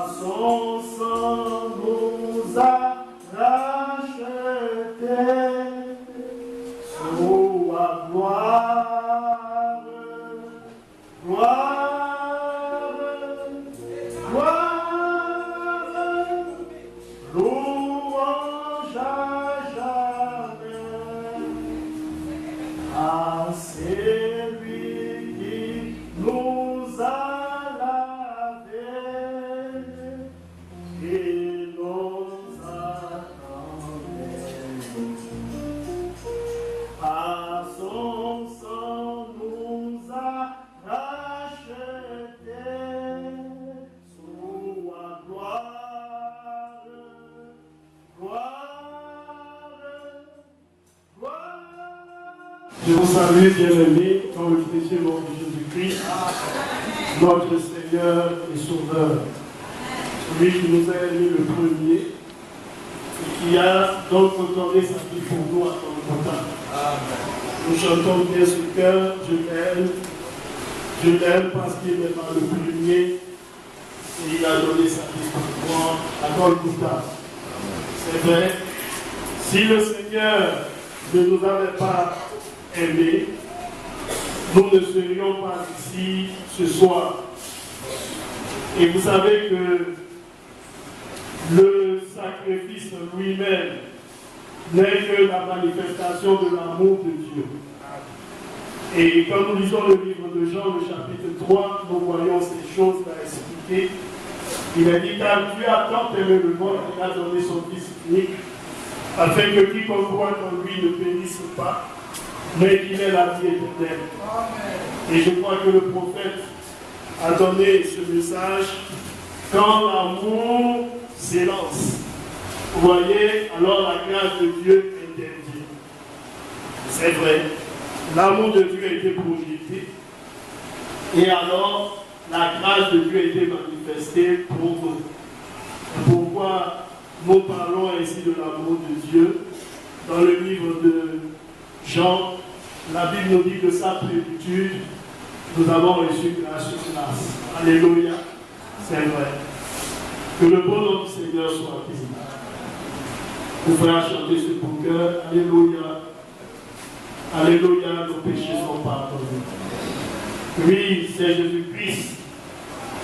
son sang nous a rachetés. Sois gloire, gloire, gloire, louange à jamais à celui qui nous a lavés et nous attendait. À son sang nous a rachetés. Sois gloire, gloire, gloire. Je vous salue, bien-aimés, dans le précieux nom de Jésus-Christ, notre Seigneur et Sauveur. Celui qui nous a aimés le premier et qui a donc donné sa vie pour nous à ton contact. Nous chantons bien ce cœur, je l'aime parce qu'il est par le premier et il a donné sa vie pour moi à Golgotha. C'est vrai, si le Seigneur ne nous avait pas aimés, nous ne serions pas ici ce soir. Et vous savez que le sacrifice lui-même n'est que la manifestation de l'amour de Dieu. Et quand nous lisons le livre de Jean, le chapitre 3, nous voyons ces choses-là expliquées. Il a dit, car Dieu a tant aimé le monde qu'il a donné son Fils unique, afin que quiconque croit en lui ne périsse pas, mais qu'il ait la vie éternelle. Et je crois que le prophète a donné ce message quand l'amour s'élance. Vous voyez, alors la grâce de Dieu intervient. C'est vrai, l'amour de Dieu a été projeté, et alors la grâce de Dieu a été manifestée pour nous. Pourquoi nous parlons ainsi de l'amour de Dieu? Dans le livre de Jean, la Bible nous dit que sa plénitude, nous avons reçu grâce sur grâce. Alléluia, c'est vrai. Que le bon nom du Seigneur soit béni. Vous ferez chanter ce beau cœur. Alléluia. Alléluia, nos péchés sont pardonnés. Oui, c'est Jésus-Christ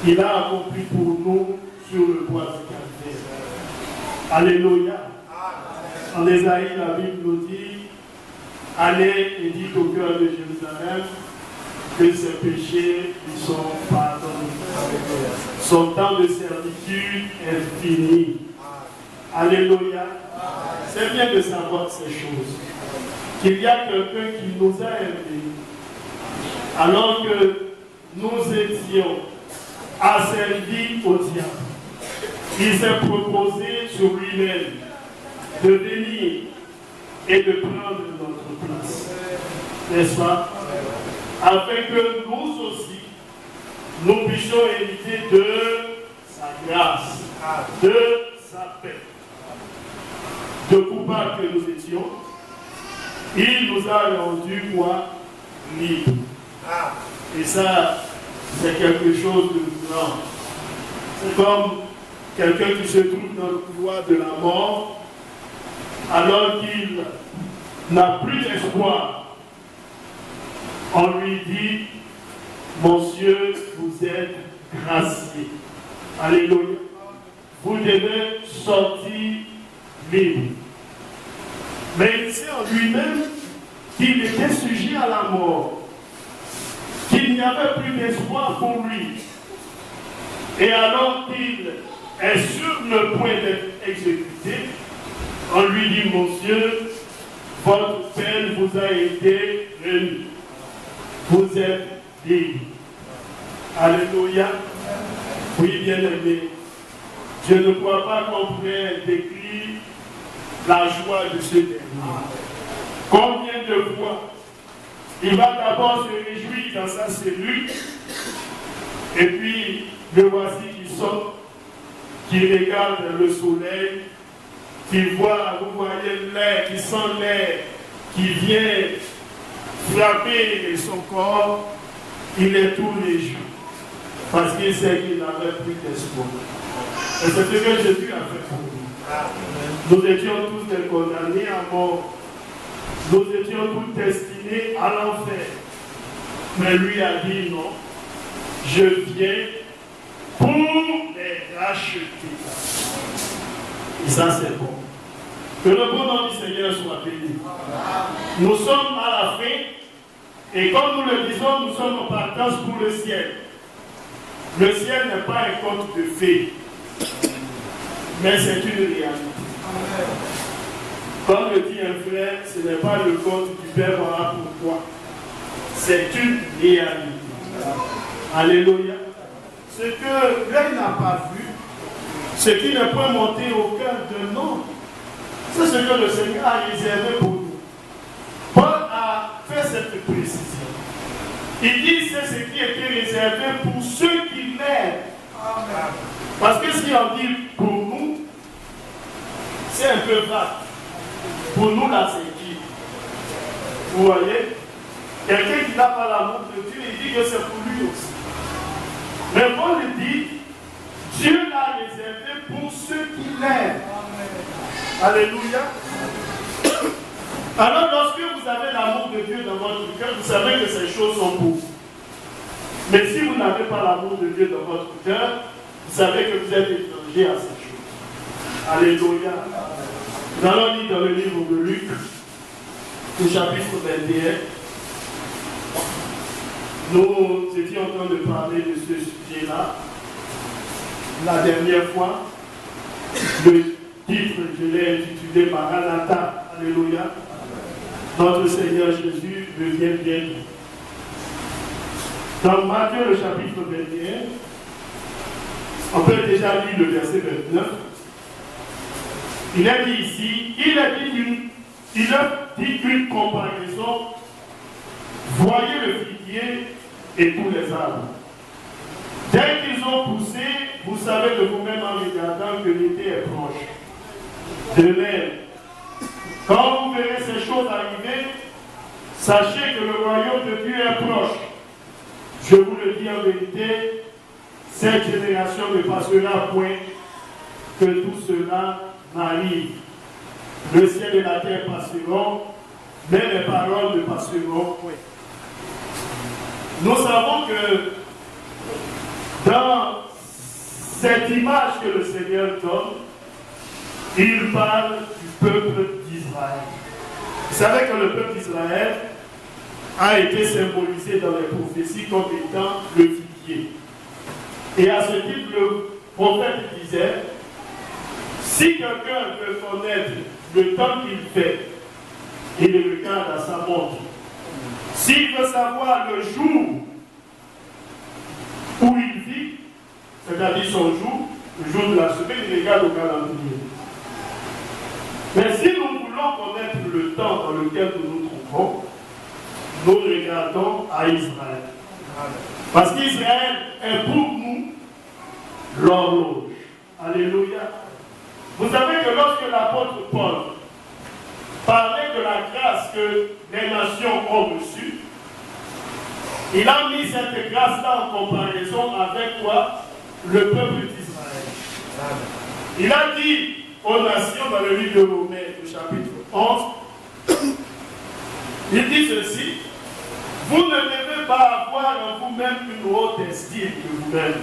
qui l'a accompli pour nous sur le bois du calvaire. Alléluia. En Ésaïe, la Bible nous dit, allez et dites au cœur de Jérusalem que ses péchés lui sont pardonnés. Son temps de servitude est fini. Alléluia. C'est bien de savoir ces choses. Qu'il y a quelqu'un qui nous a aimés alors que nous étions asservis au diable. Il s'est proposé sur lui-même de venir et de prendre notre place. N'est-ce pas? Afin que nous aussi, nous puissions hériter de sa grâce, de sa paix. De coupables que nous étions, il nous a rendus quoi? Libres. Et ça, c'est quelque chose de grand. C'est comme quelqu'un qui se trouve dans le couloir de la mort, alors qu'il n'a plus d'espoir. On lui dit, monsieur, vous êtes gracié. Alléluia. Vous devez sortir libre. Mais il sait en lui-même qu'il était sujet à la mort, qu'il n'y avait plus d'espoir pour lui. Et alors qu'il est sur le point d'être exécuté, on lui dit, monsieur, votre peine vous a été remise. Vous êtes libre. Alléluia. Oui, bien-aimé. Je ne crois pas qu'on pourrait décrire la joie de ce dernier. Combien de fois il va d'abord se réjouir dans sa cellule, et puis le voici qui sort, qui regarde le soleil, qui voit, vous voyez l'air, qui sent l'air, qui vient frapper son corps, il est tous les jours. Parce qu'il sait qu'il n'avait plus d'espoir. Et c'est ce que Jésus a fait pour nous. Nous étions tous des condamnés à mort. Nous étions tous destinés à l'enfer. Mais lui a dit non. Je viens pour les racheter. Et ça c'est bon. Que le bon nom du Seigneur soit béni. Nous sommes à la fin. Et comme nous le disons, nous sommes en partance pour le ciel. Le ciel n'est pas un conte de fées. Mais c'est une réalité. Comme le dit un frère, ce n'est pas le conte du Père, voilà pourquoi. C'est une réalité. Alléluia. Ce que l'œil n'a pas vu, ce qui ne peut monter au cœur d'un homme, c'est ce que le Seigneur a réservé pour nous. Paul a fait cette précision. Il dit c'est ce qui était réservé pour ceux qui l'aiment. Parce que si on dit pour nous, c'est un peu vague. Pour nous, là, c'est qui? Vous voyez? Quelqu'un qui n'a pas l'amour de Dieu, il dit que c'est pour lui aussi. Mais Paul dit, Dieu l'a réservé pour ceux qui l'aiment. Alléluia. Alors, lorsque vous avez l'amour de Dieu dans votre cœur, vous savez que ces choses sont pour vous. Mais si vous n'avez pas l'amour de Dieu dans votre cœur, vous savez que vous êtes étranger à ces choses. Alléluia. Nous allons lire dans le livre de Luc, au chapitre 21. Nous étions en train de parler de ce sujet-là. La dernière fois, le titre, je l'ai intitulé Maranatha. Alléluia. Notre Seigneur Jésus revient bientôt. Dans Matthieu, le chapitre 21, on peut déjà lire le verset 29. Il a dit ici, il a dit une comparaison. Voyez le figuier et tous les arbres. Dès qu'ils ont poussé, vous savez de vous-même en regardant que l'été est proche. De même, quand vous verrez ces choses arriver, sachez que le royaume de Dieu est proche. Je vous le dis en vérité, cette génération ne passera point que tout cela n'arrive. Le ciel et la terre passeront, mais les paroles ne passeront point. Nous savons que dans cette image que le Seigneur donne, il parle du peuple d'Israël. Vous savez que le peuple d'Israël a été symbolisé dans les prophéties comme étant le figuier. Et à ce titre, le prophète disait, si quelqu'un veut connaître le temps qu'il fait, il le regarde à sa montre. S'il veut savoir le jour où il vit, c'est-à-dire son jour, le jour de la semaine, il regarde au calendrier. Mais si nous voulons connaître le temps dans lequel nous nous trouvons, nous regardons à Israël. Parce qu'Israël est pour nous l'horloge. Alléluia. Vous savez que lorsque l'apôtre Paul parlait de la grâce que les nations ont reçue, il a mis cette grâce-là en comparaison avec quoi? Le peuple d'Israël. Il a dit aux nations dans le livre de Romains, au chapitre 11, il dit ceci, vous ne devez pas avoir en vous-même une haute estime de vous-même.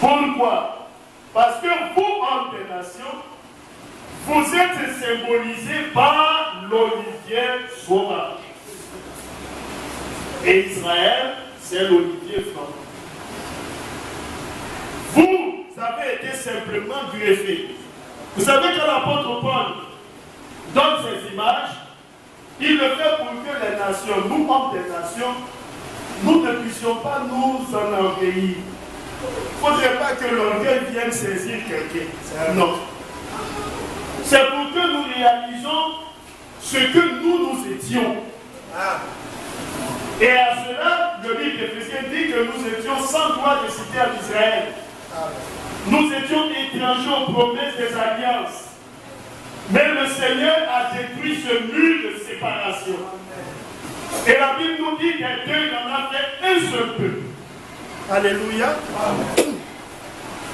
Pourquoi? Parce que vous, hommes des nations, vous êtes symbolisés par l'olivier sauvage. Et Israël, c'est l'olivier franc. Vous avez été simplement greffés. Vous savez que l'apôtre Paul donne ces images, il le fait pour que les nations, nous, hommes des nations, nous ne puissions pas nous enorgueillir. Il ne faudrait pas que l'orgueil vienne saisir quelqu'un. Non. C'est pour que nous réalisons ce que nous étions. Et à cela, le livre d'Éphésiens dit que nous étions sans droit de cité à Israël. Nous étions étrangers aux promesses des alliances. Mais le Seigneur a détruit ce mur de séparation. Et la Bible nous dit que Dieu en a fait un seul peuple. Alléluia.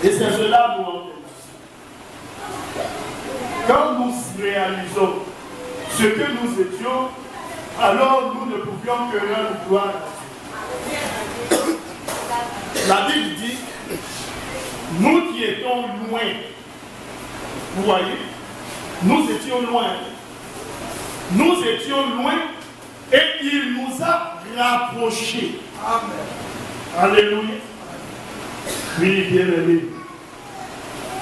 Et c'est cela nous intéresse. Quand nous réalisons ce que nous étions, alors nous ne pouvions que rendre gloire à Dieu. La Bible dit, nous qui étions loin, vous voyez, nous étions loin. Nous étions loin et il nous a rapprochés. Amen. Alléluia. Oui, bien aimé.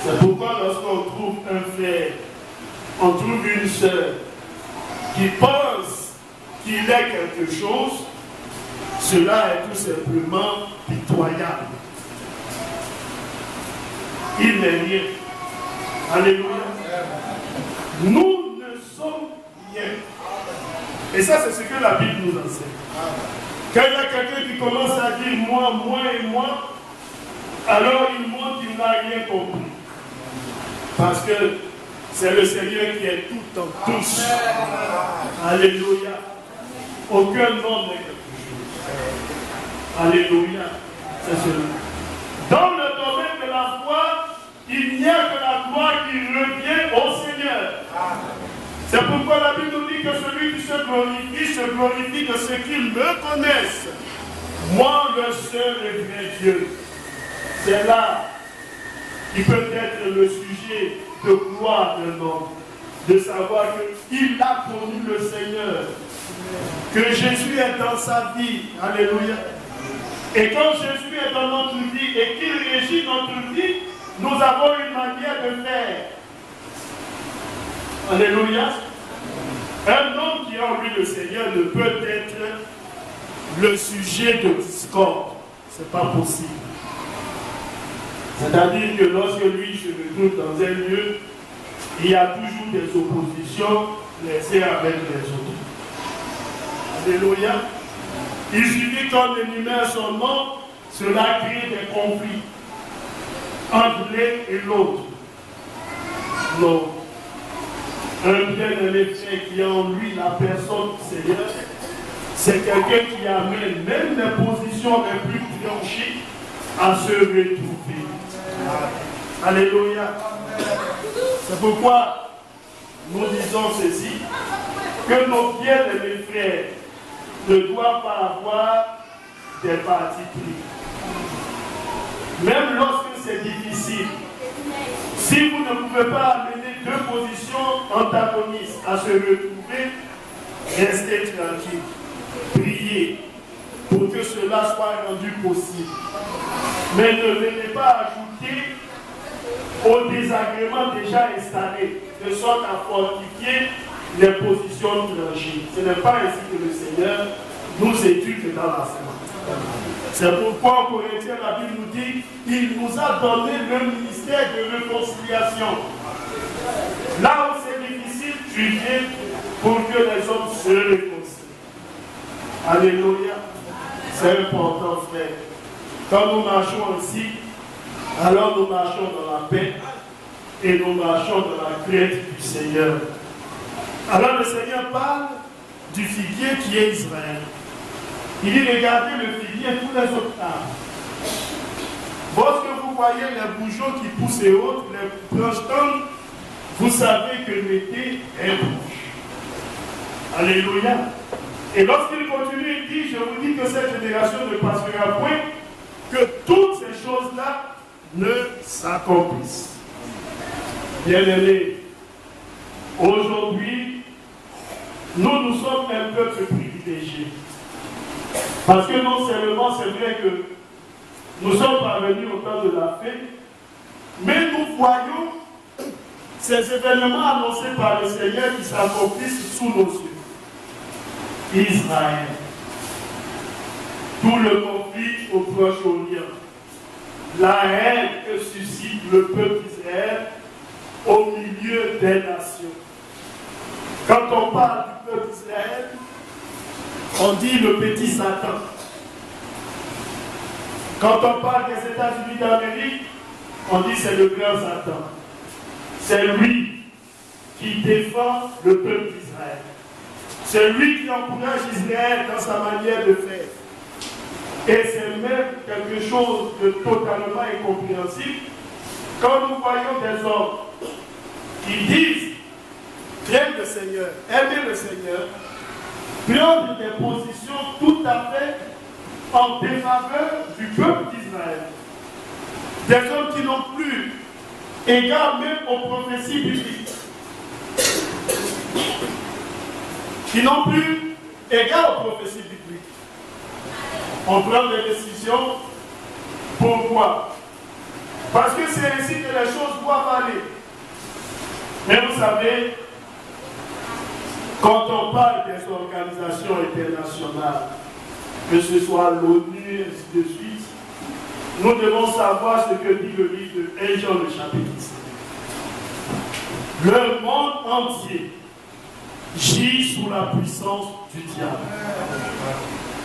C'est pourquoi lorsqu'on trouve un frère, on trouve une sœur qui pense qu'il est quelque chose, cela est tout simplement pitoyable. Il n'est rien. Alléluia. Nous ne sommes rien. Et ça, c'est ce que la Bible nous enseigne. Quand il y a quelqu'un qui commence à dire moi, moi et moi, alors il montre qu'il n'a rien compris. Parce que c'est le Seigneur qui est tout en tous. Alléluia. Aucun nom n'est quelque chose. Alléluia. C'est cela. Dans le domaine de la foi, il n'y a que la gloire qui revient au Seigneur. C'est pourquoi la Bible nous dit que celui qui se glorifie de ceux qui me connaissent. Moi, le seul et vrai Dieu. C'est là qui peut être le sujet de gloire d'un homme. De savoir qu'il a connu le Seigneur. Que Jésus est dans sa vie. Alléluia. Et quand Jésus est dans notre vie et qu'il régit notre vie, nous avons une manière de faire. Alléluia. Un homme qui a en lui le Seigneur ne peut être le sujet de discorde. Ce n'est pas possible. C'est-à-dire que lorsque lui se retrouve dans un lieu, il y a toujours des oppositions les uns avec les autres. Alléluia. Il suffit qu'on énumère son nom, cela crée des conflits entre l'un et l'autre. Non. Un bien-aimé qui a en lui la personne du Seigneur, c'est quelqu'un qui amène même les positions les plus tranchées à se retrouver. Alléluia. C'est pourquoi nous disons ceci, que nos bien-aimés frères ne doivent pas avoir des partis pris. Même lorsque c'est difficile, si vous ne pouvez pas amener deux positions antagonistes à se retrouver, restez tranquille, priez pour que cela soit rendu possible. Mais ne venez pas ajouter au désagrément déjà installé, de sorte à fortifier les positions tranchées. Ce n'est pas ainsi que le Seigneur nous éduque dans la foi. C'est pourquoi en Corinthiens, la Bible nous dit qu'il nous a donné le ministère de réconciliation. Là où c'est difficile, tu viens pour que les hommes se réconcilient. Alléluia. C'est important, frère. Quand nous marchons ici, alors nous marchons dans la paix et nous marchons dans la crainte du Seigneur. Alors le Seigneur parle du figuier qui est Israël. Il dit, regardez le figuier et tous les autres arbres. Lorsque vous voyez les bourgeons qui poussent et autres, les branches tendres, vous savez que l'été est proche. Alléluia. Et lorsqu'il continue, il dit, je vous dis que cette génération ne passera point, que toutes ces choses-là ne s'accomplissent. Bien-aimés, aujourd'hui, nous sommes un peuple privilégié. Parce que non seulement c'est vrai que nous sommes parvenus au temps de la fête, mais nous voyons ces événements annoncés par le Seigneur qui s'accomplissent sous nos yeux. Israël, tout le conflit au Proche-Orient, la haine que suscite le peuple d'Israël au milieu des nations. Quand on parle du peuple d'Israël, on dit le petit Satan. Quand on parle des États-Unis d'Amérique, on dit c'est le grand Satan. C'est lui qui défend le peuple d'Israël. C'est lui qui encourage Israël dans sa manière de faire. Et c'est même quelque chose de totalement incompréhensible quand nous voyons des hommes qui disent j'aime le Seigneur, aimer le Seigneur, prendre des positions tout à fait en défaveur du peuple d'Israël. Des hommes qui n'ont plus égard même aux prophéties bibliques. Qui n'ont plus égard aux prophéties bibliques. On prend des décisions. Pourquoi? Parce que c'est ainsi que les choses doivent aller. Mais vous savez, quand on parle des organisations internationales, que ce soit l'ONU, et ainsi de suite, nous devons savoir ce que dit le livre de 1 Jean, le chapitre 5. Le monde entier gît sous la puissance du diable.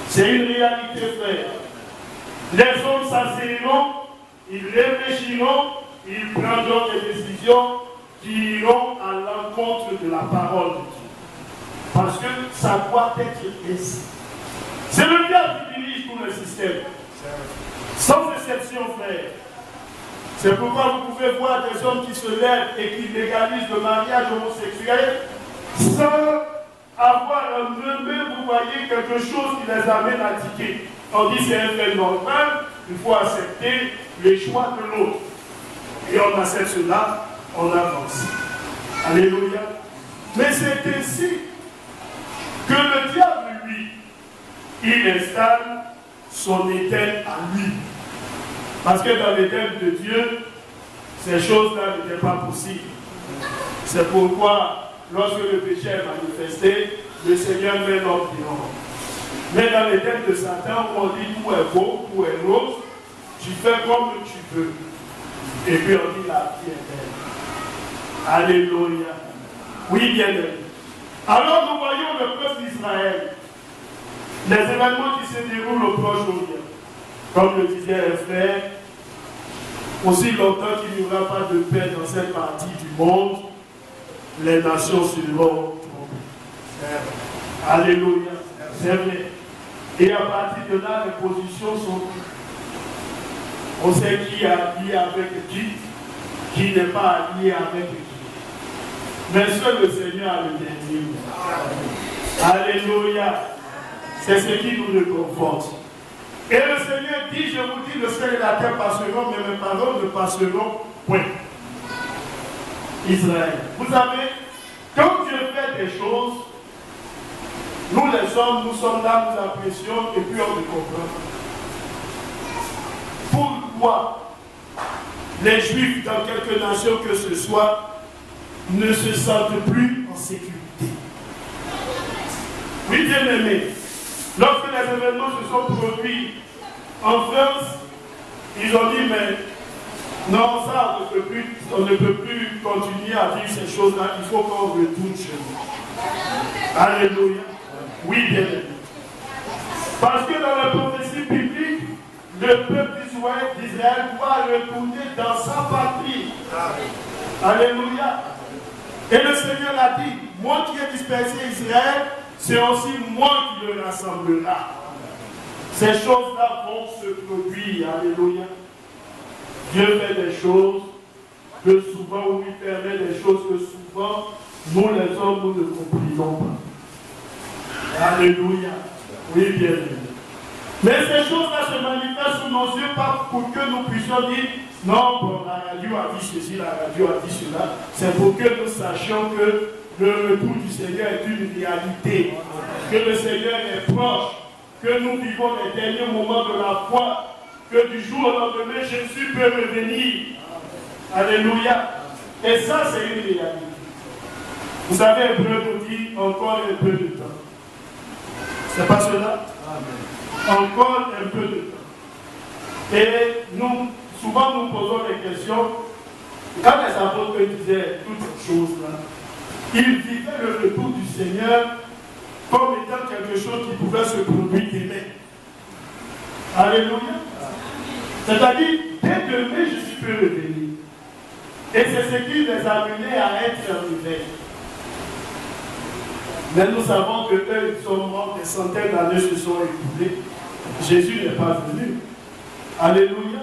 C'est une réalité, frère. Les hommes s'asseoiront, ils réfléchiront, ils prendront des décisions qui iront à l'encontre de la parole de Dieu. Parce que ça doit être ainsi. C'est le diable qui dirige tout le système. Sans exception, frère. C'est pourquoi vous pouvez voir des hommes qui se lèvent et qui légalisent le mariage homosexuel sans avoir un murmure, vous voyez, quelque chose qui les amène à tiquer. On dit c'est un fait normal, il faut accepter les choix de l'autre. Et on accepte cela, on avance. Alléluia. Mais c'est ainsi que le diable, lui, il installe son Éden à lui. Parce que dans l'Éden de Dieu, ces choses-là n'étaient pas possibles. C'est pourquoi, lorsque le péché est manifesté, le Seigneur met l'ordre dehors. Mais dans l'Éden de Satan, on dit tout est beau, tout est rose, tu fais comme tu veux. Et puis on dit la vie est belle. Alléluia. Oui, bien aimé. Alors nous voyons le peuple d'Israël, les événements qui se déroulent au Proche-Orient. Comme le disait un frère, aussi longtemps qu'il n'y aura pas de paix dans cette partie du monde, les nations seront tombées. Alléluia. C'est vrai. Et à partir de là, les positions sont. On sait qui est allié avec qui n'est pas allié avec qui. Mais seul le Seigneur a le dernier mot. Alléluia. C'est ce qui nous réconforte. Et le Seigneur dit, je vous dis, le ciel et la terre passeront, mais mes paroles ne passeront point. Israël. Vous savez, quand Dieu fait des choses, nous les hommes, nous sommes là, nous apprécions, et puis on le comprend. Pourquoi les Juifs, dans quelque nation que ce soit, ne se sentent plus en sécurité? Oui, bien aimé. Lorsque les événements se sont produits en France, ils ont dit, mais non, ça, on ne peut plus continuer à vivre ces choses-là, il faut qu'on retourne chez nous. Alléluia. Oui, bien aimé. Parce que dans la prophétie biblique, le peuple d'Israël doit retourner dans sa patrie. Alléluia. Et le Seigneur a dit, moi qui ai dispersé Israël, c'est aussi moi qui le rassemblera. Ces choses-là vont se produire. Alléluia. Dieu fait des choses que souvent, ou il permet des choses que souvent, nous les hommes, nous ne comprenons pas. Alléluia. Oui, bien aimé. Mais ces choses-là se manifestent sous nos yeux, pas pour que nous puissions dire, non, bon, la radio a dit ceci, la radio a dit cela. C'est pour que nous sachions que le retour du Seigneur est une réalité, que le Seigneur est proche, que nous vivons les derniers moments de la foi, que du jour au lendemain, Jésus peut revenir. Alléluia. Et ça, c'est une réalité. Vous savez, Hébreu nous dit encore un peu de temps. C'est pas cela? Amen. Encore un peu de temps. Et nous, souvent, nous posons des questions. Quand les apôtres disaient toutes ces choses-là, ils vivaient le retour du Seigneur comme étant quelque chose qui pouvait se produire demain. Alléluia. C'est-à-dire, dès demain, je peux revenir. Et c'est ce qui les a amenés à être en éveil. Mais nous savons que eux, ils sont morts, des centaines d'années se sont écoulées. Jésus n'est pas venu. Alléluia.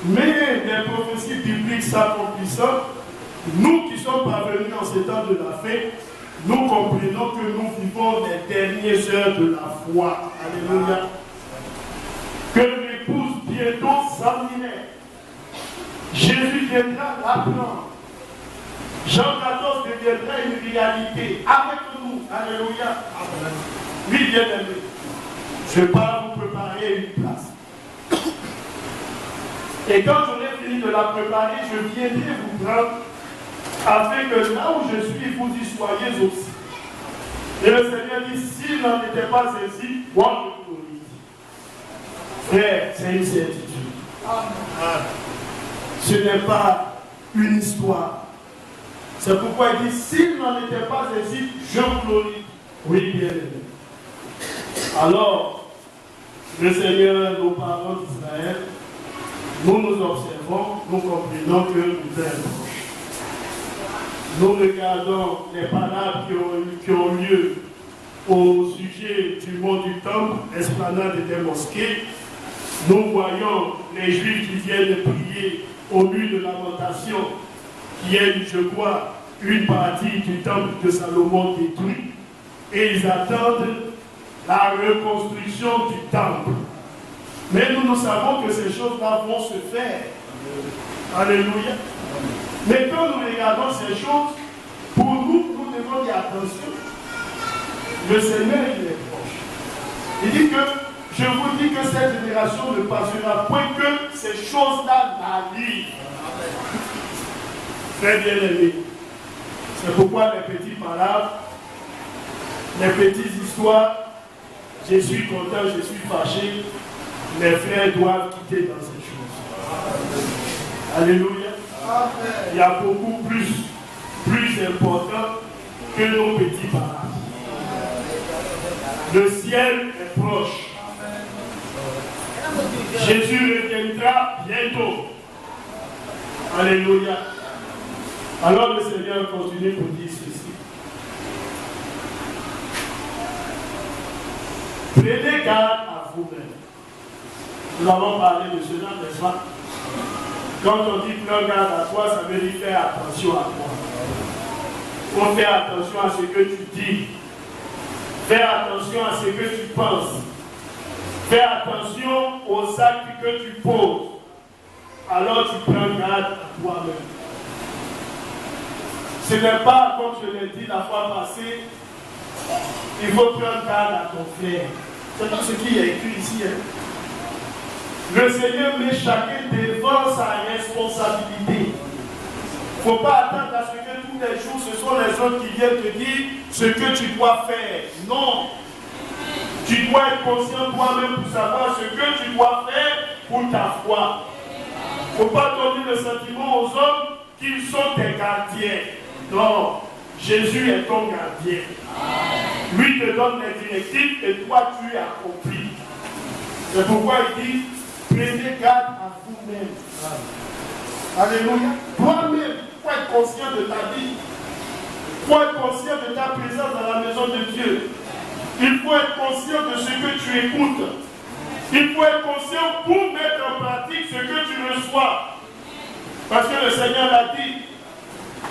Mais les prophéties bibliques s'accomplissant, nous qui sommes parvenus en ces temps de la fin, nous comprenons que nous vivons les dernières heures de la foi. Alléluia. Que l'épouse bientôt s'ennuie. Jésus viendra la prendre. Jean 14 deviendra une réalité avec nous. Alléluia. Oui, bien-aimé. Je pars vous préparer une place. Et quand j'aurai fini de la préparer, je viendrai vous prendre afin que là où je suis, vous y soyez aussi. Et le Seigneur dit, s'il n'en était pas saisi, moi je vous le dis. Frère, c'est une certitude. Ce n'est pas une histoire. C'est pourquoi il dit, s'il n'en était pas saisi, je vous le dis. Oui, bien aimé. Alors, le Seigneur, nos parents d'Israël, nous nous observons, nous comprenons que nous sommes proches. Nous regardons les parables qui ont lieu au sujet du mont du temple, l'esplanade des mosquées. Nous voyons les Juifs qui viennent prier au mur de lamentation, qui est, je crois, une partie du temple de Salomon détruit. Et ils attendent la reconstruction du temple. Mais nous savons que ces choses-là vont se faire. Alléluia. Mais quand nous regardons ces choses, pour nous, nous devons dire attention. Le Seigneur, il est proche. Il dit que, je vous dis que cette génération ne passera point que ces choses-là n'arrivent. Très bien aimé. C'est pourquoi les petits parables, les petites histoires, je suis content, je suis fâché, les frères doivent quitter dans ces choses. Alléluia. Il y a beaucoup plus important que nos petits parables. Le ciel est proche. Jésus reviendra bientôt. Alléluia. Alors le Seigneur continue pour dire ceci. Prenez garde à vous-même. Nous avons parlé de cela, n'est-ce pas? Quand on dit prends garde à toi, ça veut dire faire attention à toi. Il faut faire attention à ce que tu dis. Faire attention à ce que tu penses. Faire attention aux actes que tu poses. Alors tu prends garde à toi-même. Ce n'est pas, comme je l'ai dit la fois passée, il faut prendre garde à ton frère. C'est tout ce qui est écrit ici. Hein? Le Seigneur met chacun devant sa responsabilité. Il ne faut pas attendre à ce que tous les jours, ce sont les autres qui viennent te dire ce que tu dois faire. Non. Tu dois être conscient toi-même pour savoir ce que tu dois faire pour ta foi. Il ne faut pas donner le sentiment aux hommes qu'ils sont tes gardiens. Non. Jésus est ton gardien. Lui te donne les directives et toi tu es accompli. C'est pourquoi il dit prenez garde à vous-même. Alléluia. Toi-même, il faut être conscient de ta vie. Il faut être conscient de ta présence dans la maison de Dieu. Il faut être conscient de ce que tu écoutes. Il faut être conscient pour mettre en pratique ce que tu reçois. Parce que le Seigneur l'a dit.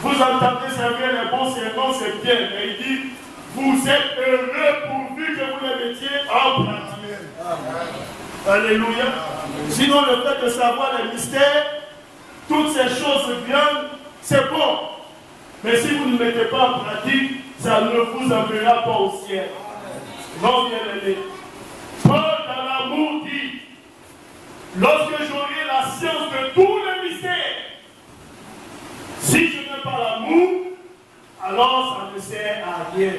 Vous entendez servir les bons servants, c'est bien. Mais il dit, vous êtes heureux pourvu que vous les mettiez en pratique. Alléluia. Sinon, le fait de savoir les mystères, toutes ces choses grandes, c'est bon. Mais si vous ne mettez pas en pratique, ça ne vous enverra pas au ciel. Non, bien aimé. Paul, dans l'amour, dit, lorsque j'aurai la science de tous les mystères, si je n'ai pas l'amour, alors ça ne sert à rien.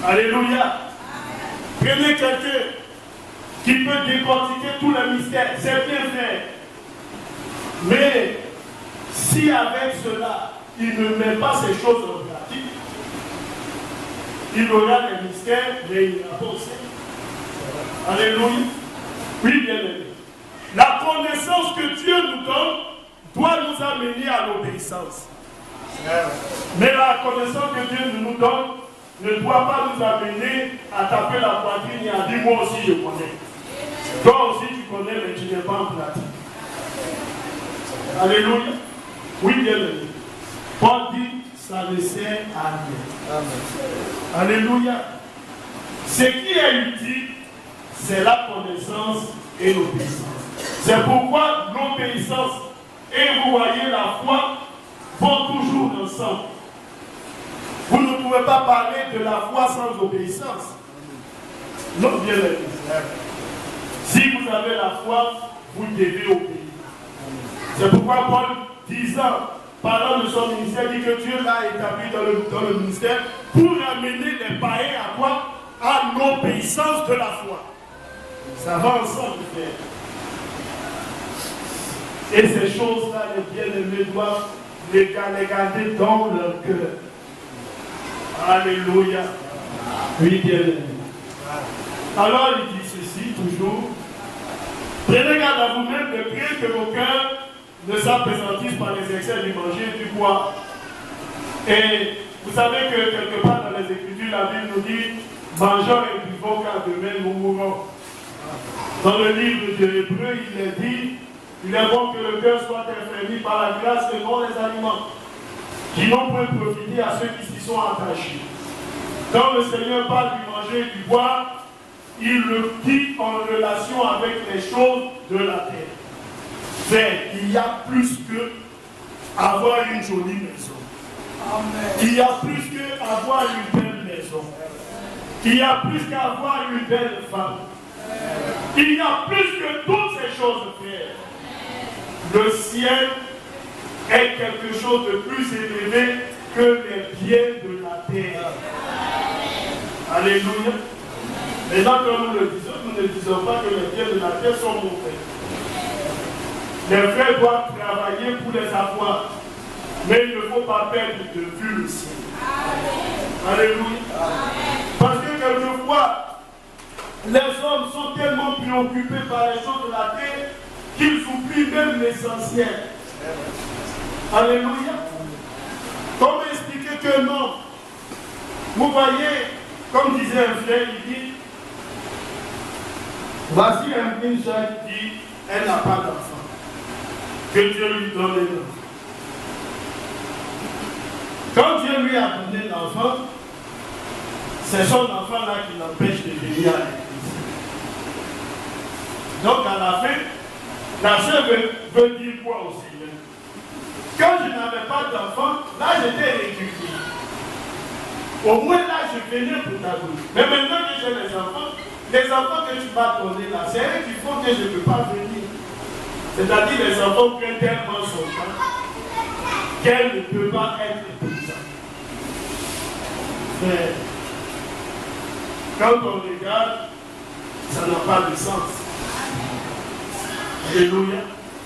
Alléluia. Prenez quelqu'un qui peut décortiquer tous les mystères, c'est bien fait. Mais si avec cela, il ne met pas ces choses en pratique, il aura les mystères, mais il n'a pas aussi. Alléluia. Oui, bien aimé. La connaissance que Dieu nous donne doit nous amener à l'obéissance. Mais la connaissance que Dieu nous donne ne doit pas nous amener à taper la poitrine et à dire moi aussi je connais. Toi aussi tu connais, mais tu n'es pas en pratique. Alléluia. Oui, bien aimé. Paul dit, ça ne sert à rien. Amen. Alléluia. Ce qui est utile, c'est la connaissance et l'obéissance. C'est pourquoi l'obéissance et vous voyez la foi vont toujours ensemble. Vous ne pouvez pas parler de la foi sans obéissance. Non, bien aimé. Si vous avez la foi, vous devez obéir. C'est pourquoi Paul, disant, parlant de son ministère, dit que Dieu l'a établi dans le ministère pour amener les païens à quoi? À l'obéissance de la foi. Ça va ensemble, frère. Et ces choses-là, les bien-aimés doivent les garder dans leur cœur. Alléluia. Oui, bien-aimés. Alors, il dit ceci toujours. Prenez garde à vous-même de prier que vos cœurs ne s'appesantissent par les excès du manger et du boire. Et vous savez que quelque part dans les Écritures, la Bible nous dit mangeons et buvons car demain nous mourrons. Dans le livre de l'Hébreu, il est dit il est bon que le cœur soit affermi par la grâce et non les aliments, qui n'ont point profité à ceux qui s'y sont attachés. Quand le Seigneur parle du manger et du boire, il le dit en relation avec les choses de la terre. Mais il y a plus que avoir une jolie maison. Amen. Il y a plus que avoir une belle maison. Il y a plus qu'avoir une belle femme. Il y a plus que toutes ces choses, frère. Le ciel est quelque chose de plus élevé que les biens de la terre. Alléluia. Maintenant, quand nous le disons, nous ne disons pas que les biens de la terre sont mauvais. Les frères doivent travailler pour les avoir. Mais il ne faut pas perdre de vue le ciel. Alléluia. Parce que quelquefois, les hommes sont tellement préoccupés par les choses de la terre qu'ils oublient même l'essentiel. Alléluia. Comment expliquer que non? Vous voyez, comme disait un frère, il dit voici une soeur qui dit elle n'a pas d'enfant. Que Dieu lui donne les enfants. Quand Dieu lui a donné l'enfant, c'est son enfant là qui l'empêche de venir à l'église. Donc à la fin, la soeur veut dire quoi au Seigneur? Quand je n'avais pas d'enfant, là j'étais réduit. Au moins là je venais pour ta bouche. Mais maintenant que j'ai les enfants que tu m'as donnés là, c'est eux qui font que je ne peux pas venir. C'est-à-dire les enfants prennent tellement son temps qu'elle ne peut pas être présente. Mais quand on regarde, ça n'a pas de sens. Alléluia.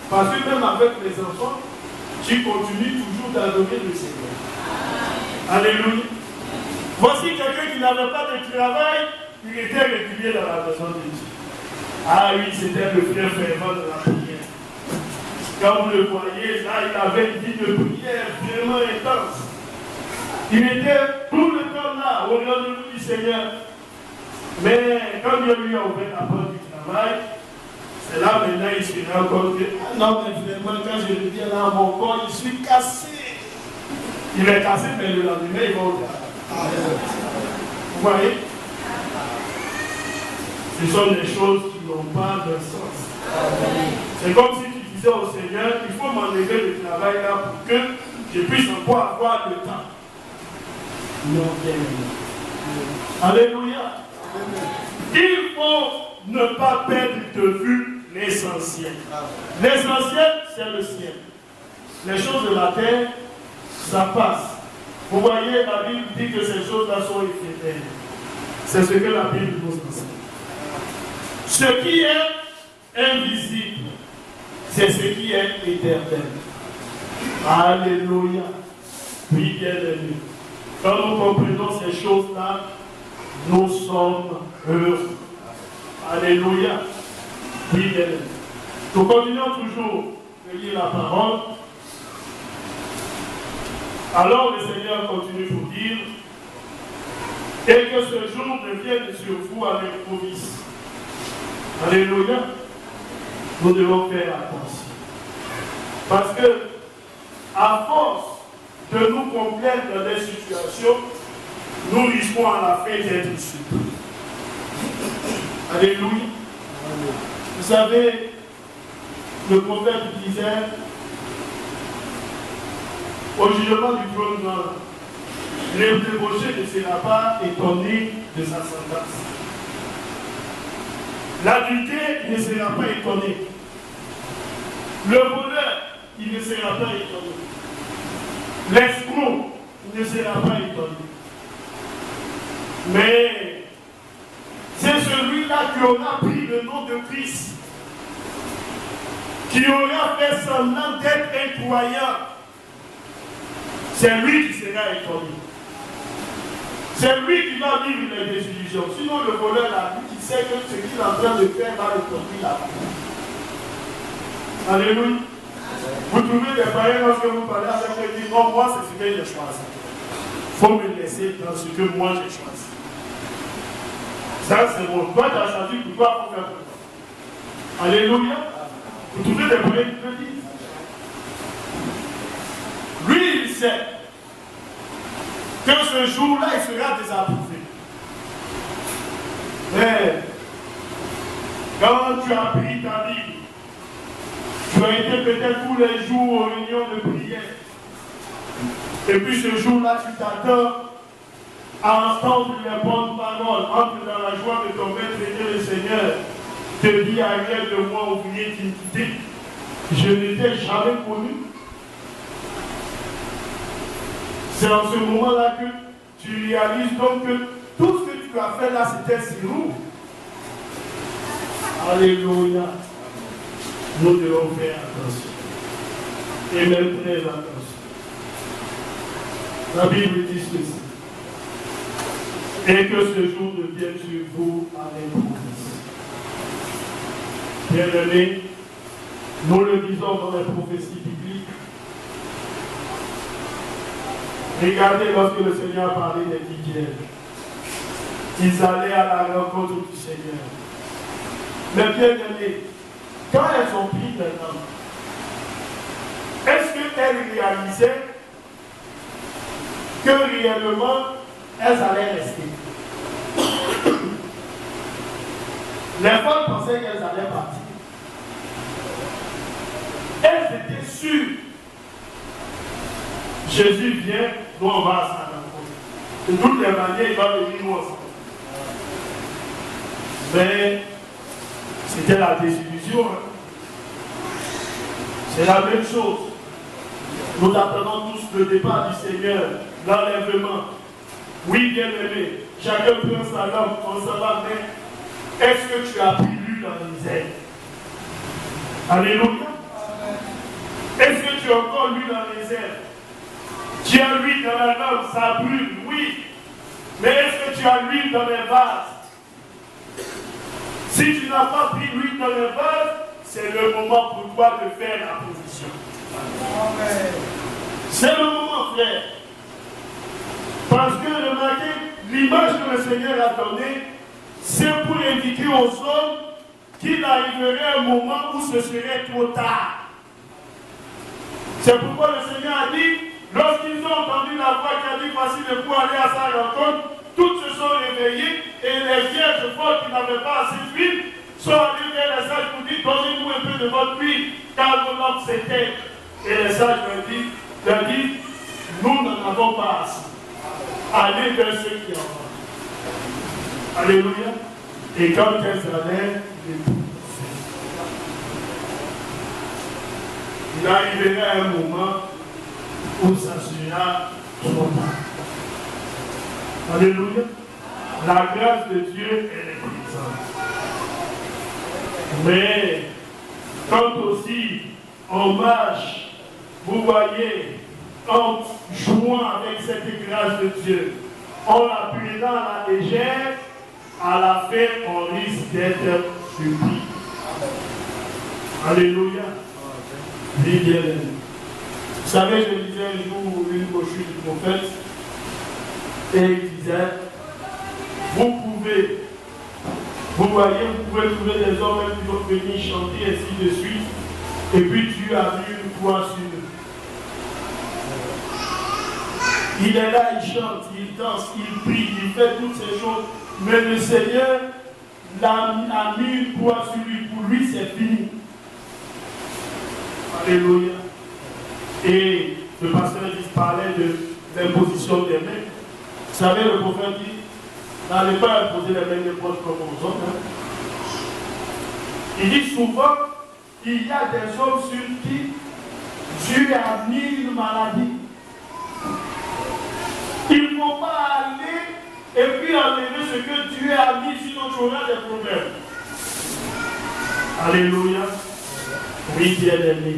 Parce que même avec les enfants, tu continues toujours d'adorer le Seigneur. Alléluia. Voici quelqu'un qui n'avait pas de travail, il était régulier dans la maison de Dieu. Ah oui, c'était le frère fervent de la prière. Quand vous le voyez, là, il avait une vie de prière vraiment intense. Il était tout le temps là, au rendez-vous du Seigneur. Mais quand Dieu lui a ouvert la porte du travail, c'est là maintenant il se rend compte que ah non, mais vraiment, quand je reviens là, mon corps, je suis cassé. Il est cassé, mais le lendemain, il va au travail. Vous voyez? Ce sont des choses qui n'ont pas de sens. C'est comme si tu disais au Seigneur, il faut m'enlever le travail là pour que je puisse encore avoir le temps. Non, bien. Alléluia. Il faut ne pas perdre de vue l'essentiel. L'essentiel, c'est le ciel. Les choses de la terre, ça passe. Vous voyez, la Bible dit que ces choses-là sont éphémères. C'est ce que la Bible nous enseigne. Ce qui est invisible, c'est ce qui est éternel. Alléluia. Oui, bien aimé. Quand nous comprenons ces choses-là, nous sommes heureux. Alléluia. Oui, bien aimé. Nous continuons toujours de lire la parole. Alors le Seigneur continue pour dire, et que ce jour ne vienne sur vous avec vos vices. Alléluia. nous devons faire attention. Parce que, à force de nous complaire dans des situations, nous risquons à la fin d'être surpris. Alléluia. Vous savez, le prophète disait, au jugement du trône, le débauché ne sera pas étonné de sa sentence. L'adultère ne sera pas étonné. Le voleur, il ne sera pas étonné. L'escroc ne sera pas étonné. Mais c'est celui-là qui aura pris le nom de Christ, qui aura fait semblant d'être incroyant. C'est lui qui sera étonné. C'est lui qui va vivre les désillusions. Sinon, le voleur là, lui qui sait que ce qu'il est en train de faire va le conduire là-bas. Alléluia. Vous trouvez des païens lorsque vous parlez avec eux qui disent non, moi c'est ce que j'ai choisi. Il faut me laisser dans ce que moi j'ai choisi. Ça c'est bon. Toi tu as choisi pour toi pour faire pour toi. Alléluia. Vous trouvez des païens qui le disent. Lui il sait que ce jour-là il sera désapprouvé. Mais quand tu as pris ta Bible, tu as été peut-être tous les jours aux réunions de prière. Et puis ce jour-là, tu t'attends à entendre les bonnes paroles. Entre dans la joie de ton maître et le Seigneur te dit arrière de moi, ouvrier d'iniquité. Je n'étais jamais connu. C'est en ce moment-là que tu réalises donc que tout ce que tu as fait là, c'était si lourd. Alléluia. Nous devons faire attention. Et même très attention. La Bible dit ceci. Et que ce jour ne vienne sur vous à l'improviste. Bien-aimés, nous le disons dans les prophéties bibliques. Regardez lorsque le Seigneur parlait des Didiers. Ils allaient à la rencontre du Seigneur. Mais bien-aimés, quand elles ont pris les hommes, est-ce qu'elles réalisaient que réellement elles allaient rester? Les femmes pensaient qu'elles allaient partir. Elles étaient sûres. Jésus vient, nous on va à sa rencontre. De toutes les manières, il va venir nous ensemble. Mais c'était la désillusion. C'est la même chose. Nous attendons tous le départ du Seigneur, l'enlèvement. Oui, bien-aimé, chacun prend sa lampe, on s'en va, mais est-ce que tu as pris l'huile dans les ailes? Alléluia. Est-ce que tu as encore l'huile dans les ailes? Tu as l'huile dans la lampe, ça brûle, oui. Mais est-ce que tu as l'huile dans les vases? Si tu n'as pas pris l'huile dans les vases, c'est le moment pour toi de faire la provision. C'est le moment, frère. Parce que remarquez, l'image que le Seigneur a donnée, c'est pour indiquer aux hommes qu'il arriverait un moment où ce serait trop tard. C'est pourquoi le Seigneur a dit, lorsqu'ils ont entendu la voix qui a dit voici le pour aller à sa rencontre, toutes se sont réveillées et les vierges folles qui n'avaient pas assez d'huile sont allées vers les sages pour dire donnez-nous un peu de votre huile car nos lampes s'éteignent. Et les sages leur disent nous n'en avons pas assez. Allez vers ceux qui en ont. Alléluia. Et quand elles allaient, il arriverait un moment où ça sera trop tard. Alléluia. La grâce de Dieu, elle est présente. Mais quand aussi on marche, vous voyez, en jouant avec cette grâce de Dieu, en la prenant à la légère, à la fin, on risque d'être surpris. Alléluia. Oui, bien aimé. Vous savez, je lisais un jour une brochure du prophète et il disait, vous pouvez Vous voyez, vous pouvez trouver des hommes même qui vont venir chanter ainsi de suite. Et puis Dieu a mis une croix sur eux. Il est là, il chante, il danse, il prie, il fait toutes ces choses. Mais le Seigneur a mis une croix sur lui. Pour lui, c'est fini. Alléluia. Et le pasteur parlait de l'imposition des mains. Vous savez, le prophète dit, n'allez pas imposer les mains des proches comme aux autres. Hein. Il dit souvent, il y a des hommes sur qui Dieu a mis une maladie. Il ne faut pas aller et puis enlever ce que Dieu a mis, sinon tu auras des problèmes. Alléluia. Oui, bien aimé.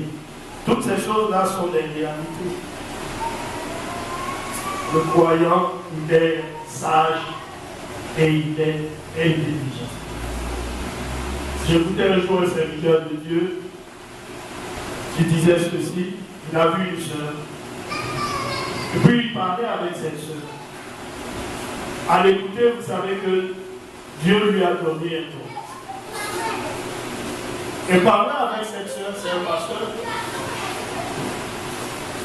Toutes ces choses-là sont des réalités. Le croyant, il est sage et il est intelligent. J'écoutais un jour un serviteur de Dieu qui disait ceci. Il a vu une sœur. Et puis il parlait avec cette sœur. À l'écouter, vous savez que Dieu lui a donné un don. Et parlant avec cette sœur, c'est un pasteur.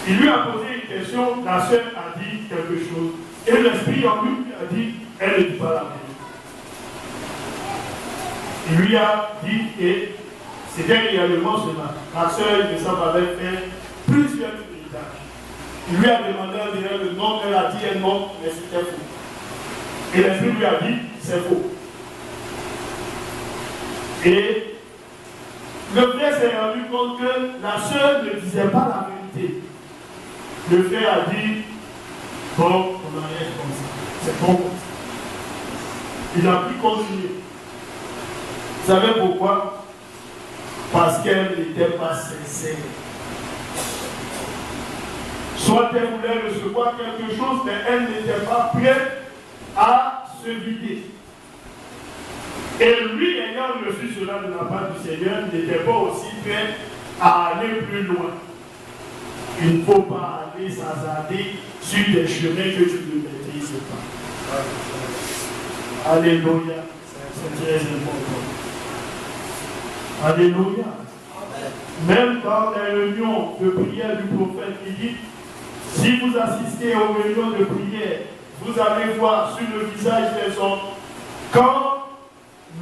Il lui a posé une question, la sœur a dit quelque chose. Et l'esprit en lui a dit, elle ne dit pas la vérité. Il lui a dit, et c'était réellement cela. La sœur, il me semble, avait fait plusieurs héritages. Il lui a demandé à dire le nom, elle a dit un nom, mais c'était faux. Et l'esprit lui a dit, c'est faux. Et le frère s'est rendu compte que la sœur ne disait pas la vérité. Le frère a dit, bon, on en reste comme ça. C'est bon. Il a pu continuer. Vous savez pourquoi? Parce qu'elle n'était pas sincère. Soit elle voulait recevoir quelque chose, mais elle n'était pas prête à se vider. Et lui, ayant reçu cela de la part du Seigneur, n'était pas aussi prêt à aller plus loin. Il ne faut pas aller s'hasarder sur des chemins que tu ne maîtrises pas. Alléluia. C'est très important. Alléluia. Même dans les réunions de prière du prophète, il dit, si vous assistez aux réunions de prière, vous allez voir sur le visage des hommes, quand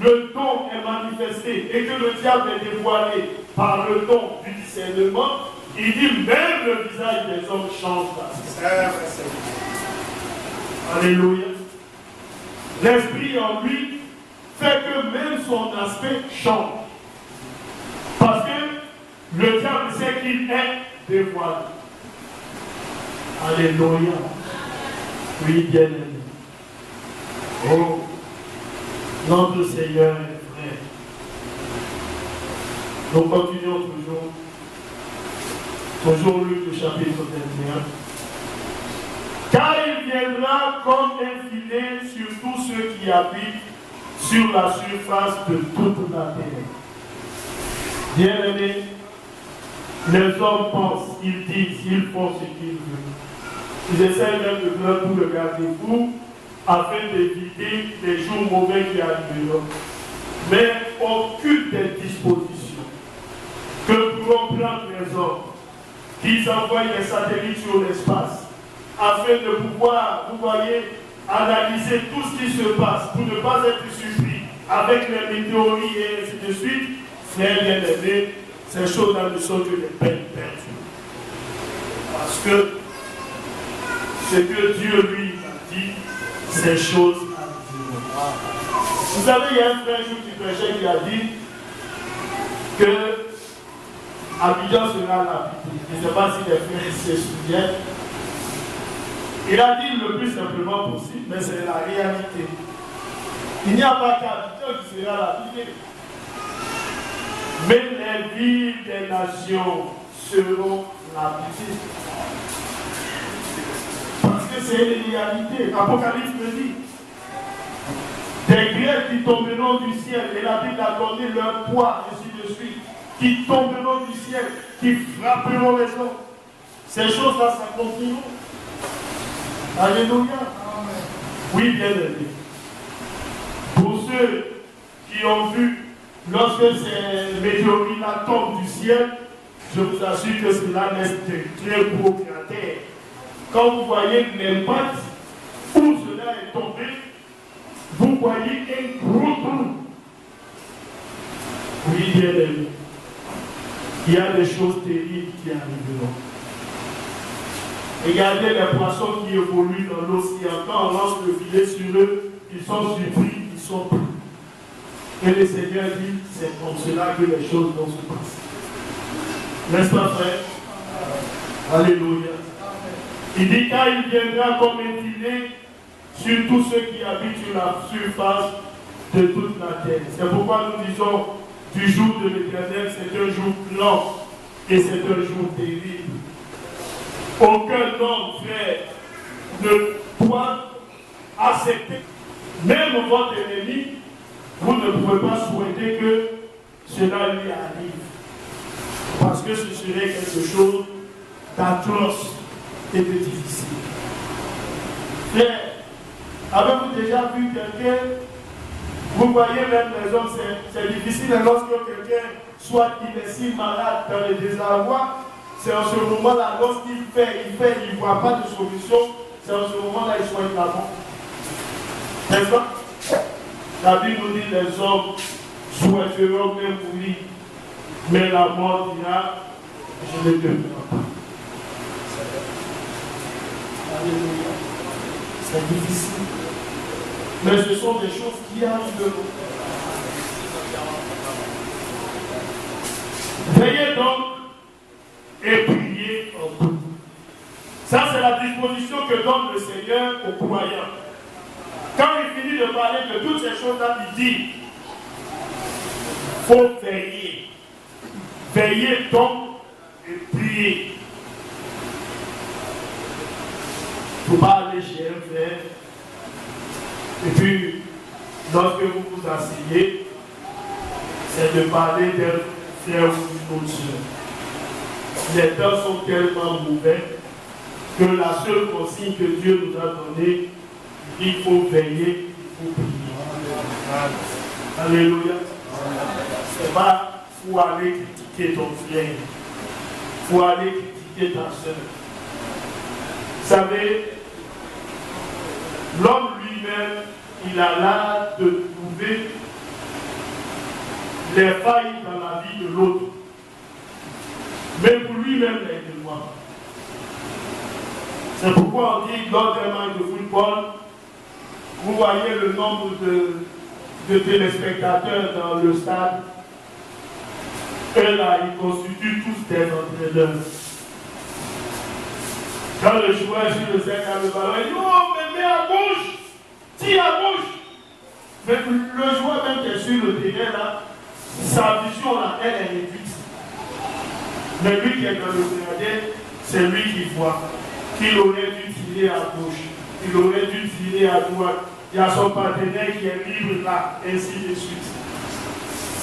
le don est manifesté et que le diable est dévoilé par le don du discernement, il dit même le visage des hommes change. Alléluia. L'esprit en lui fait que même son aspect change. Parce que le diable sait qu'il est dévoilé. Alléluia. Oui, bien aimé. Oh, notre Seigneur est vrai. Nous continuons toujours Luc le chapitre 21. Car il viendra comme un filet sur tous ceux qui habitent sur la surface de toute la terre. Bien-aimés, les hommes pensent, ils disent, ils font ce qu'ils veulent. Ils essayent même de faire tout le garde-fou afin d'éviter les jours mauvais qui arriveront. Mais aucune des dispositions que pourront prendre les hommes, qu'ils envoient des satellites sur l'espace, afin de pouvoir, vous voyez, analyser tout ce qui se passe pour ne pas être surpris avec les météorites et ainsi de suite, frères bien-aimés, ces choses-là ne sont que des peines perdues. Parce que ce que Dieu lui a dit, ces choses arriveront. Vous savez, il y a un frère qui prêchait qui a dit que Abidjan sera l'habité. Je ne sais pas si les frères se souviennent. Il a dit le plus simplement possible, mais c'est la réalité. Il n'y a pas qu'Abidjan qui sera l'habité. Mais les villes des nations seront habitées. Parce que c'est une réalité. Apocalypse me dit. Des grêles qui tomberont du ciel, et la Bible a donné leur poids, ainsi de suite, qui tomberont du ciel, qui frapperont les hommes. Ces choses-là, ça continue. Alléluia. Oui, bien aimé. Pour ceux qui ont vu lorsque ces météorites tombent du ciel, je vous assure que cela laisse de très beaux cratères. Quand vous voyez l'impact où cela est tombé, vous voyez un gros trou. Oui, bien aimé. Il y a des choses terribles qui arriveront. Regardez les poissons qui évoluent dans l'océan. Quand on lance le filet sur eux, ils sont surpris, ils sont pris. Et le Seigneur dit, c'est comme cela que les choses vont se passer. N'est-ce pas, frère? Alléluia. Il dit, car il viendra comme un filet sur tous ceux qui habitent sur la surface de toute la terre. C'est pourquoi nous disons, du jour de l'Éternel, c'est un jour blanc et c'est un jour terrible. Aucun homme, frère, ne doit accepter, même votre ennemi, vous ne pouvez pas souhaiter que cela lui arrive. Parce que ce serait quelque chose d'atroce et de difficile. Frère, avez-vous déjà vu quelqu'un, vous voyez même les hommes, c'est difficile lorsque quelqu'un, soit il est si malade dans le désarroi, c'est en ce moment-là, lorsqu'il fait, il ne voit pas de solution, c'est en ce moment-là qu'il soigne la mort. N'est-ce pas? La Bible nous dit les hommes souhaiteront même mourir, mais la mort dira, je ne demeure pas. Alléluia. C'est difficile. Mais ce sont des choses qui arrivent. Veillez donc et priez en tout. Ça, c'est la disposition que donne le Seigneur aux croyants. Quand il finit de parler de toutes ces choses-là, il dit, il faut veiller. Veillez donc et priez. Il ne faut pas aller chez un frère. Et puis, lorsque vous vous asseyez, c'est de parler d'un frère ou d'une autre soeur. Les temps sont tellement mauvais que la seule consigne que Dieu nous a donnée, il faut veiller, il faut prier. Alléluia. C'est pas il faut aller critiquer ton frère. Il faut aller critiquer ta soeur. Vous savez, l'homme lui-même, il a l'art de trouver les failles dans la vie de l'autre. Mais pour lui-même, il est de moi. C'est pourquoi on dit, lors d'un match de football, vous voyez le nombre de téléspectateurs dans le stade. Et là, ils constituent tous des entraîneurs. Quand le joueur sur le cercle a le ballon, il dit, oh, mais mets à gauche, tire à gauche. Mais le joueur même qui est sur le terrain, là, sa vision, là, elle est réduite. Mais lui qui est dans le terrain, c'est lui qui voit qu'il aurait dû tirer à gauche, il aurait dû tirer à droite. Il y a son partenaire qui est libre là, ainsi de suite.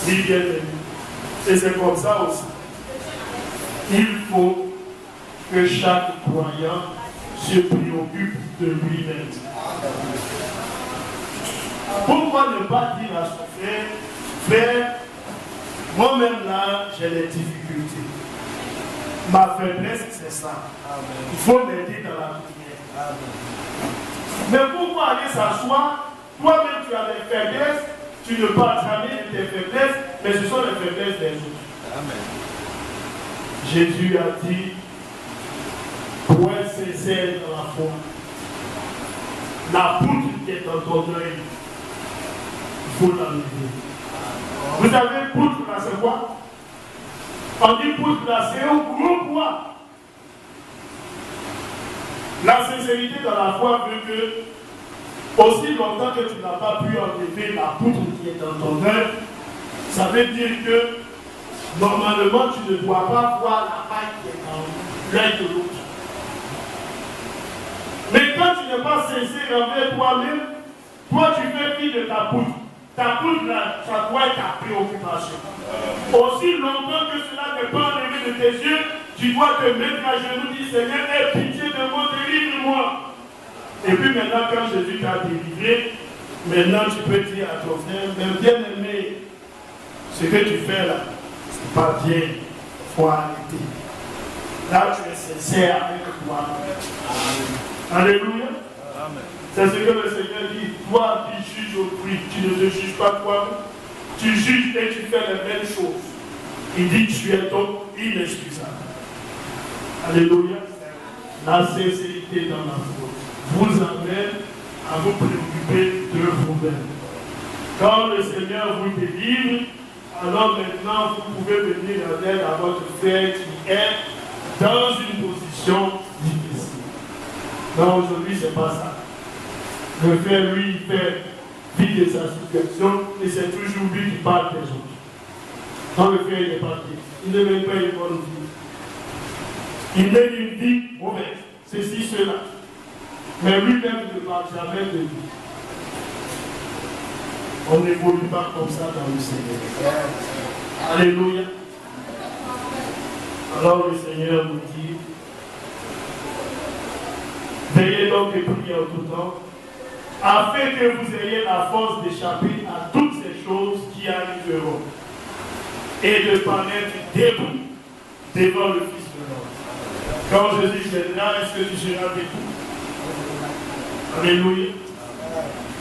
Il vient de lui. Et c'est comme ça aussi. Il faut que chaque croyant se préoccupe de lui-même. Pourquoi ne pas dire à son frère, frère, moi-même là, j'ai des difficultés. Ma faiblesse, c'est ça. Il faut m'aider dans la prière. Mais pourquoi aller s'asseoir? Toi-même, tu as des faiblesses, tu ne parles jamais de tes faiblesses, mais ce sont les faiblesses des autres. Amen. Jésus a dit, pour être sincère dans la foi, la poutre qui est dans ton œil, il faut l'enlever. Vous savez, poutre là, c'est quoi? On dit poutre là, c'est un gros poids. La sincérité dans la foi veut que, aussi longtemps que tu n'as pas pu enlever la poutre qui est dans ton œil, ça veut dire que normalement tu ne dois pas voir la paille qui est dans l'œil de l'autre. Mais quand tu n'es pas sincère envers toi-même, toi tu fais fi de ta poutre. Ta poutre là, ça doit être ta préoccupation. Aussi longtemps que cela n'est pas enlevé de tes yeux, tu dois te mettre à genoux, dire Seigneur, aie pitié de moi, délivre-moi. Et puis maintenant, quand Jésus t'a délivré, Maintenant, tu peux dire à ton frère, mais bien aimé, ce que tu fais là, c'est pas bien, il faut arrêter. Là, tu es sincère avec toi. Alléluia. C'est ce que le Seigneur dit. Toi, tu juges autrui, tu ne te juges pas toi. Tu juges et tu fais les mêmes choses. Il dit, tu es donc inexcusable. Alléluia. La sincérité dans la foi vous amène à vous préoccuper de vous-même. Quand le Seigneur vous délivre, alors maintenant vous pouvez venir en aide à votre frère qui est dans une position difficile. Non, aujourd'hui, ce n'est pas ça. Le frère, lui, il fait vie de sa situation et c'est toujours lui qui parle des autres. Quand le frère n'est pas dit, il ne mène pas une bonne vie. Il mène une vie mauvaise, ceci, cela. Mais lui-même ne parle jamais de vie. On n'évolue pas comme ça dans le Seigneur. Alléluia. Alors le Seigneur nous dit, veillez donc et priez en tout temps, afin que vous ayez la force d'échapper à toutes ces choses qui arriveront et de paraître debout devant le Fils de l'homme. Quand Jésus viendra, est-ce que tu seras debout? Alléluia.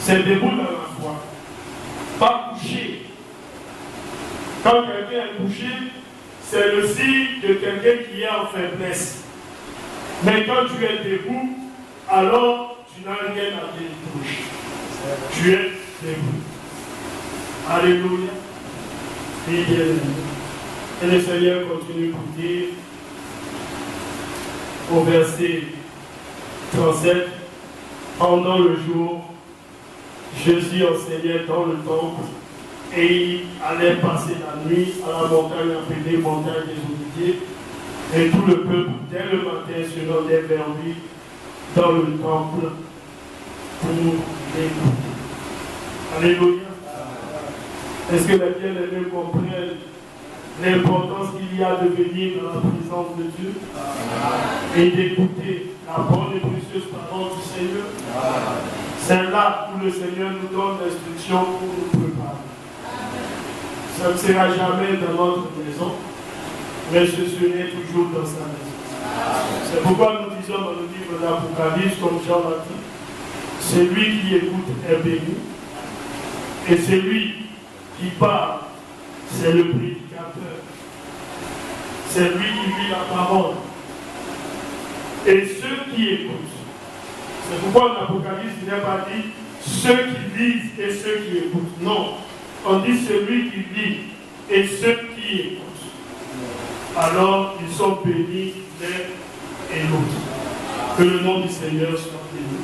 C'est debout dans la foi. Pas couché. Quand quelqu'un est couché, c'est le signe de quelqu'un qui est en faiblesse. Mais quand tu es debout, alors tu n'as rien à te toucher. Tu es debout. Alléluia. Et le Seigneur continue pour dire au verset 37, pendant le jour, Jésus enseignait dans le temple et il allait passer la nuit à la montagne appelée montagne des Oliviers. Et tout le peuple, dès le matin, se rendait vers lui dans le temple pour l'écouter. Alléluia. Est-ce que les bien-aimés comprennent l'importance qu'il y a de venir dans la présence de Dieu et d'écouter la bonne et précieuse parole du Seigneur? C'est là où le Seigneur nous donne l'instruction pour nous préparer. Ça ne sera jamais dans notre maison, mais ce serait toujours dans sa maison. C'est pourquoi nous disons dans le livre d'Apocalypse, comme Jean l'a dit, celui qui écoute est béni, et celui qui parle, c'est le prédicateur. C'est lui qui vit la parole. Et ceux qui écoutent, c'est pourquoi dans l'Apocalypse, il n'est pas dit ceux qui lisent et ceux qui écoutent. Non, on dit celui qui lit et ceux qui écoutent. Alors, ils sont bénis l'un et l'autre. Que le nom du Seigneur soit béni.